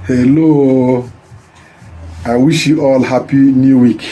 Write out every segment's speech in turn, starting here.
Hello, I wish you all happy new week.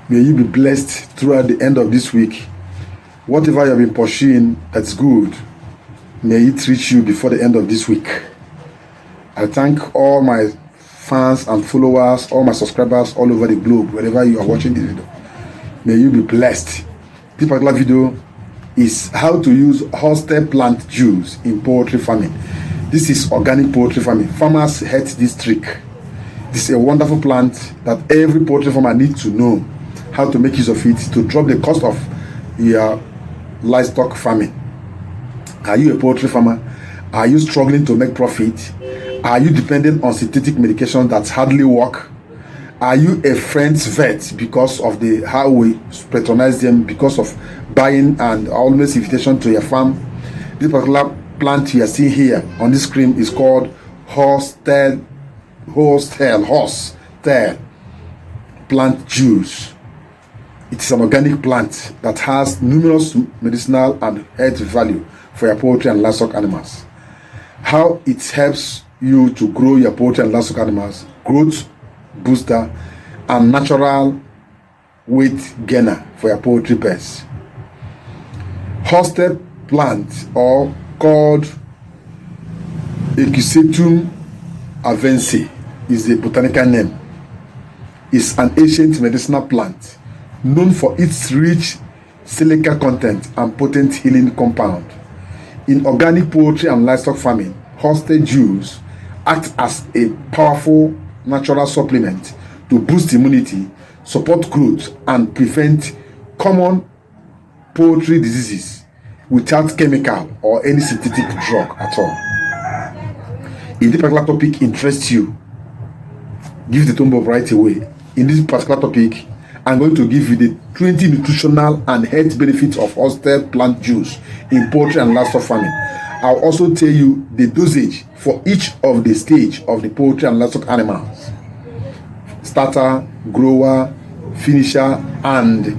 May you be blessed throughout the end of this week. Whatever you have been pursuing, that's good. May it reach you before the end of this week. I thank all my fans and followers, all my subscribers all over the globe, wherever you are watching this video. May you be blessed. This particular video is how to use Horsetail Plant Juice in poultry farming. This is organic poultry farming. Farmers hate this trick. This is a wonderful plant that every poultry farmer needs to know how to make use of it to drop the cost of your livestock farming. Are you a poultry farmer? Are you struggling to make profit? Are you dependent on synthetic medication that hardly work? Are you a friend's vet because of how we patronize them, because of buying and always invitation to your farm? This particular plant you are seeing here on this screen is called Horsetail Plant Juice. It is an organic plant that has numerous medicinal and health value for your poultry and livestock animals. How it helps you to grow your poultry and livestock animals: growth booster and natural weight gainer for your poultry pets. Horsetail plant, or called Equisetum avense, is the botanical name. It's an ancient medicinal plant known for its rich silica content and potent healing compound. In organic poultry and livestock farming, Horsetail juice acts as a powerful natural supplement to boost immunity, support growth, and prevent common poultry diseases without chemical or any synthetic drug at all. If this particular topic interests you, give the thumb up right away. In this particular topic, I'm going to give you the 20 nutritional and health benefits of Horsetail Plant Juice in poultry and livestock farming. I'll also tell you the dosage for each of the stage of the poultry and livestock animals: starter, grower, finisher, and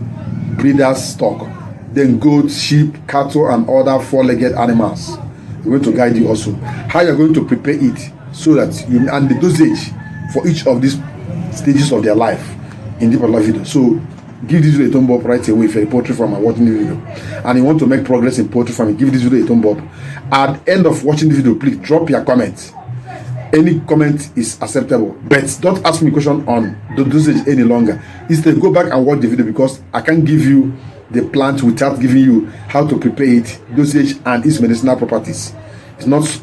breeder's stock. Then goats, sheep, cattle, and other four-legged animals. We're going to guide you also how you're going to prepare it, so that you, and the dosage for each of these stages of their life in this particular video. So give this video a thumb up right away if you're a poultry farmer watching the video and you want to make progress in poultry farming. Give this video a thumb up. At the end of watching the video, please drop your comment. Any comment is acceptable, but don't ask me a question on the dosage any longer. Instead, go back and watch the video, because I can't give you the plant without giving you how to prepare it, dosage, and its medicinal properties. It's not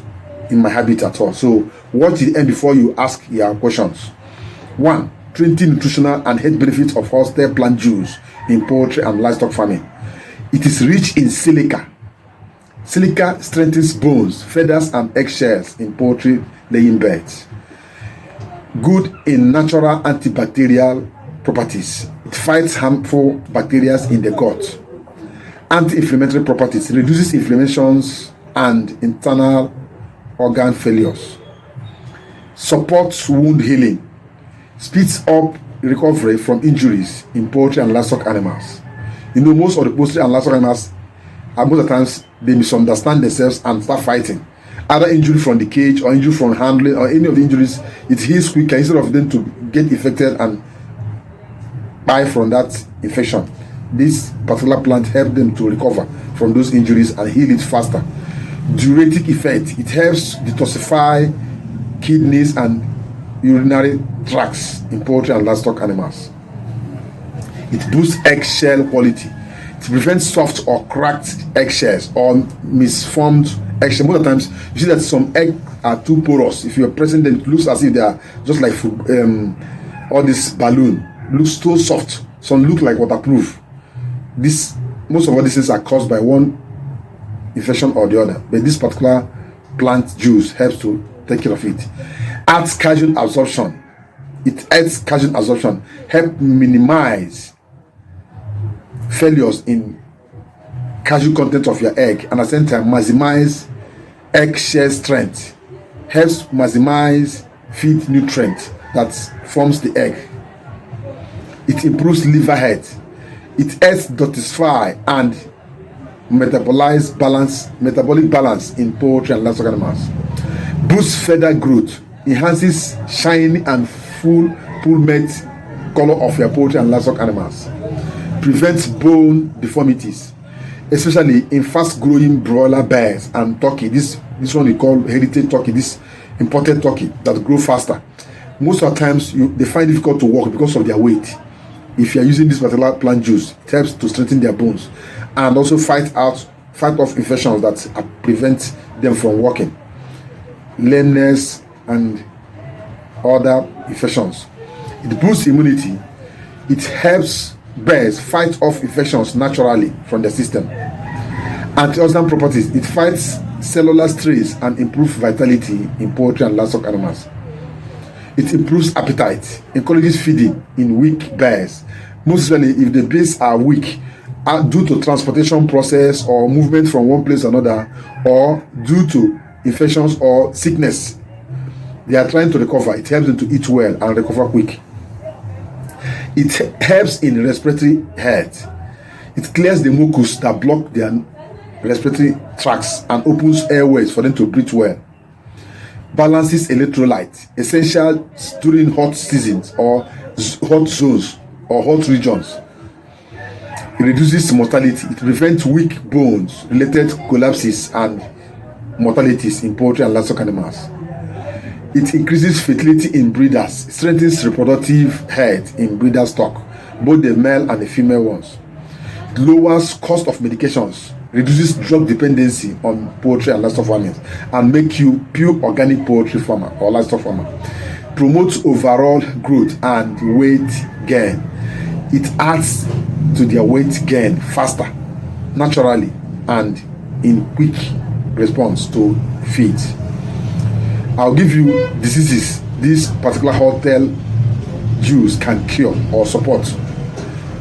in my habit at all. So watch the end before you ask your questions. 1. 20 nutritional and health benefits of Horsetail Plant Juice in poultry and livestock farming. It is rich in silica. Silica strengthens bones, feathers, and eggshells in poultry laying beds. Good in natural antibacterial properties. It fights harmful bacteria in the gut. Anti-inflammatory properties. Reduces inflammations and internal organ failures. Supports wound healing. Speeds up recovery from injuries in poultry and livestock animals. You know, most of the poultry and livestock animals, most of the times, they misunderstand themselves and start fighting. Either injury from the cage or injury from handling or any of the injuries, it heals quicker instead of them to get infected and die from that infection. This particular plant helps them to recover from those injuries and heal it faster. Diuretic effect. It helps detoxify kidneys and urinary tracts in poultry and livestock animals. It boosts eggshell quality. It prevents soft or cracked eggshells or misformed eggshells. Most of the times, you see that some eggs are too porous. If you are pressing them, it looks as if they are just like all this balloon. Looks so soft. Some look like waterproof. Most of all these things are caused by one infection or the other. But this particular plant juice helps to take care of it. Adds calcium absorption. It adds calcium absorption. Help minimize failures in calcium content of your egg, and at the same time maximize eggshell strength. Helps maximize feed nutrient that forms the egg. It improves liver health. It helps detoxify and metabolic balance in poultry and livestock animals. Boosts feather growth. enhances shiny and full plumage color of your poultry and livestock animals, prevents bone deformities, especially in fast-growing broiler bears and turkey. This one we call heritage turkey, this imported turkey that grow faster. Most of the times they find it difficult to walk because of their weight. If you are using this particular plant juice, it helps to strengthen their bones and also fight off infections that prevent them from walking, lameness and other infections. It boosts immunity. It helps bears fight off infections naturally from the system. Antioxidant properties. It fights cellular stress and improves vitality in poultry and livestock animals. It improves appetite, encourages feeding in weak bears, most especially if the bears are weak due to transportation process or movement from one place to another, or due to infections or sickness. They are trying to recover. It helps them to eat well and recover quick. It helps in respiratory health. It clears the mucus that block their respiratory tracts and opens airways for them to breathe well. Balances electrolyte, essential during hot seasons or hot zones or hot regions. It reduces mortality. It prevents weak bones related collapses and mortalities in poultry and livestock animals. It increases fertility in breeders, strengthens reproductive health in breeder stock, both the male and the female ones. It lowers cost of medications, reduces drug dependency on poultry and livestock farming, and make you pure organic poultry farmer or livestock farmer. Promotes overall growth and weight gain. It adds to their weight gain faster, naturally, and in quick response to feed. I'll give you diseases this particular Horsetail juice can cure or support,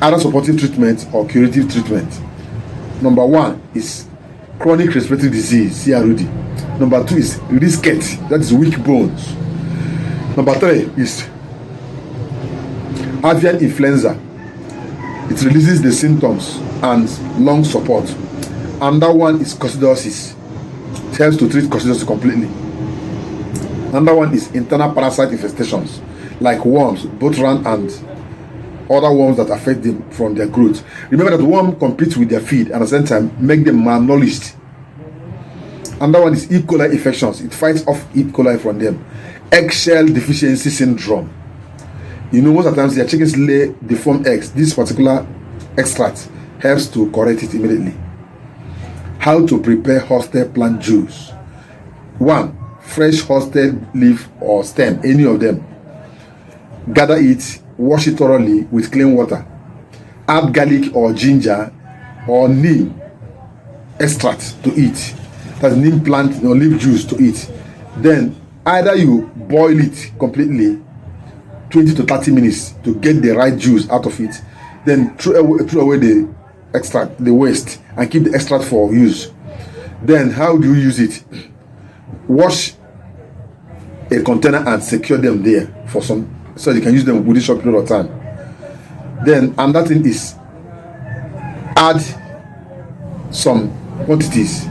either supportive treatment or curative treatment. Number 1 is chronic respiratory disease, CROD. Number 2 is ricket, that is weak bones. Number 3 is avian influenza. It releases the symptoms and lung support. Another one is coccidiosis. It helps to treat coccidiosis completely. Another one is internal parasite infestations like worms, both round and other worms that affect them from their growth. Remember that worm competes with their feed and at the same time make them malnourished. Another one is E. coli infections. It fights off E. coli from them. Eggshell deficiency syndrome. You know, most of the times their chickens lay deformed eggs. This particular extract helps to correct it immediately. How to prepare Horsetail plant juice. 1. Fresh horsetail leaf or stem, any of them. Gather it, wash it thoroughly with clean water. Add garlic or ginger or neem extract to it. That's neem plant or leaf juice to it. Then either you boil it completely 20 to 30 minutes to get the right juice out of it. Then throw away the extract, the waste, and keep the extract for use. Then how do you use it? Wash a container and secure them there for some, so you can use them within a short period of time. Then another thing is add some quantities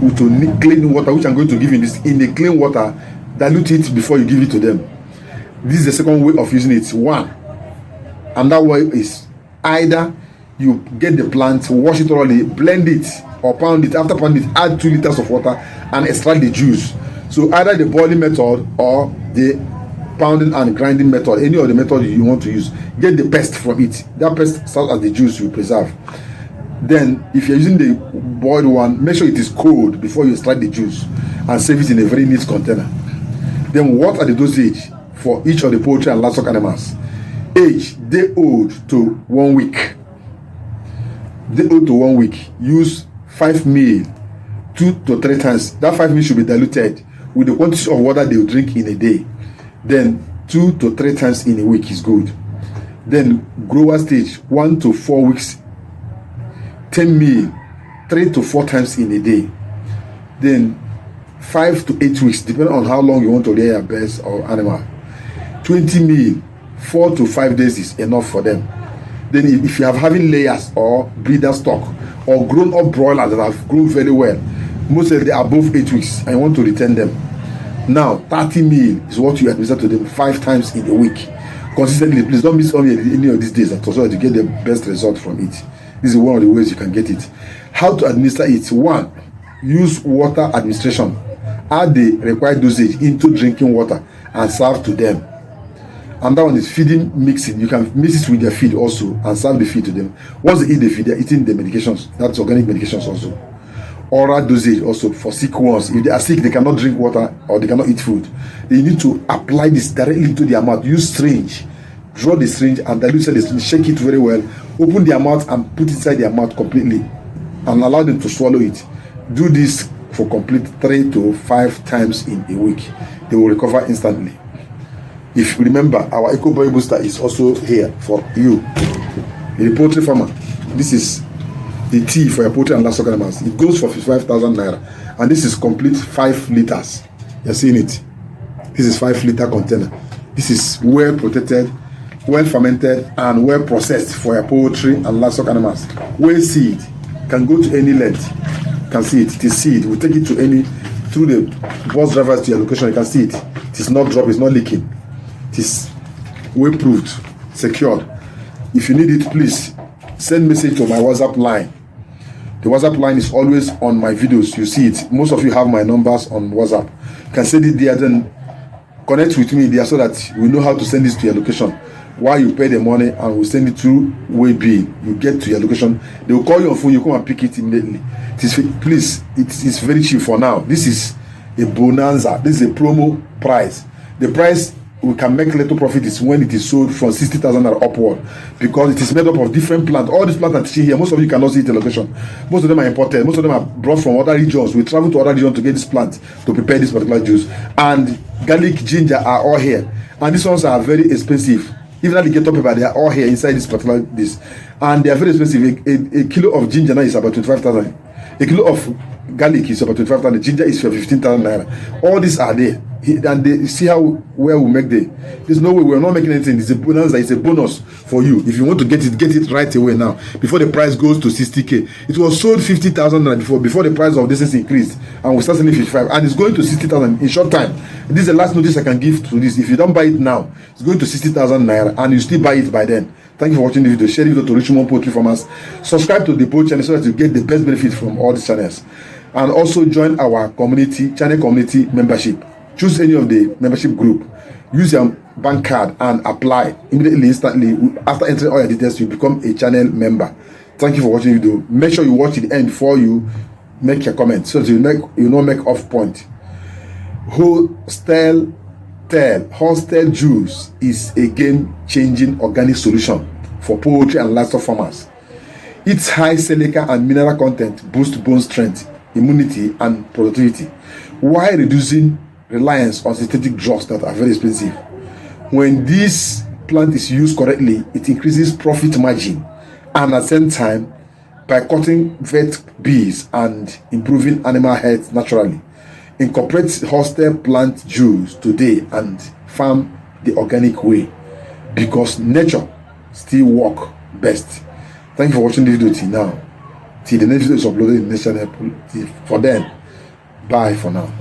to clean water, which I'm going to give in this. In the clean water, dilute it before you give it to them. This is the second way of using it. 1. Another way is either you get the plant, wash it thoroughly, blend it or pound it. After pounding it, add 2 liters of water and extract the juice. So either the boiling method or the pounding and grinding method, any of the method you want to use, get the pest from it. That pest serves as the juice you preserve. Then if you're using the boiled one, make sure it is cold before you extract the juice and save it in a very neat container. Then what are the dosage for each of the poultry and livestock animals? Age, day old to 1 week. Day old to 1 week. Use 5 ml 2 to 3 times. That 5 ml should be diluted with the quantity of water they will drink in a day. Then 2 to 3 times in a week is good. Then grower stage, 1 to 4 weeks, 10 ml 3 to 4 times in a day. Then 5 to 8 weeks, depending on how long you want to rear your birds or animal. 20 ml 4 to 5 days is enough for them. Then if you have having layers or breeder stock or grown up broilers that have grown very well, most of them are above 8 weeks and you want to retain them, Now 30 ml is what you administer to them 5 times in a week consistently. Please don't miss any of these days so that you get the best result from it. This is one of the ways you can get it. How to administer it? 1, use water administration. Add the required dosage into drinking water and serve to them. And that one is feeding mixing. You can mix it with their feed also and serve the feed to them. Once they eat the feed, they're eating the medications. That's organic medications also. Oral dosage also for sick ones. If they are sick, they cannot drink water or they cannot eat food. They need to apply this directly into their mouth. Use syringe. Draw the syringe and dilute the syringe. Shake it very well. Open their mouth and put it inside their mouth completely and allow them to swallow it. Do this for complete 3 to 5 times in a week. They will recover instantly. If you remember, our Eco Boy Booster is also here for you. The poultry farmer, this is the tea for your poultry and livestock animals. It goes for 55,000 naira, and this is complete 5 liters. You're seeing it. This is 5-liter container. This is well protected, well fermented, and well processed for your poultry and livestock animals. Well seed can go to any length. You can see it. It is seed. We take it to any through the bus drivers to your location. You can see it. It is not drop. It's not leaking. It is well proved, secured. If you need it, please send message to my WhatsApp line. The WhatsApp line is always on my videos. You see it. Most of you have my numbers on WhatsApp. You can send it there, then connect with me there so that we know how to send this to your location. While you pay the money and we'll send it through Waybill, you get to your location. They will call you on phone. You come and pick it immediately. Please, it is very cheap for now. This is a bonanza. This is a promo price. The price we can make little profit is when it is sold from 60,000 or upward, because it is made up of different plants. All these plants are teaching here. Most of you cannot see the location. Most of them are imported. Most of them are brought from other regions. We travel to other regions to get this plant to prepare this particular juice. And garlic, ginger are all here. And these ones are very expensive. Even alligator pepper, they are all here inside this particular this. And they are very expensive. A kilo of ginger now is about 25,000. A kilo of garlic is about 25,000. Ginger is for 15,000 naira. All these are there. And they see how well we make there's no way we're not making anything. It's a bonanza. It's a bonus for you. If you want to get it right away now before the price goes to 60k. It was sold 50,000 naira before the price of this is increased, and we start selling 55, and it's going to 60,000 in short time. This is the last notice I can give to this. If you don't buy it now, it's going to 60,000 naira, and you still buy it by then. Thank you for watching the video. Share the video to reach more poultry farmers. Subscribe to the poultry channel so that you get the best benefit from all these channels, and also join our channel community membership. Choose any of the membership group. Use your bank card and apply immediately, instantly. After entering all your details, you become a channel member. Thank you for watching the video. Make sure you watch it end before you make your comment, so that you not make off point. Horsetail Juice is a game-changing organic solution for poultry and livestock farmers. Its high silica and mineral content boosts bone strength, immunity, and productivity, while reducing reliance on synthetic drugs that are very expensive. When this plant is used correctly, it increases profit margin, and at the same time, by cutting vet bills and improving animal health naturally. Incorporate Horsetail Plant Juice today and farm the organic way, because nature still works best. Thank you for watching the video till now. Till the next video is uploaded in the next channel. For then, bye for now.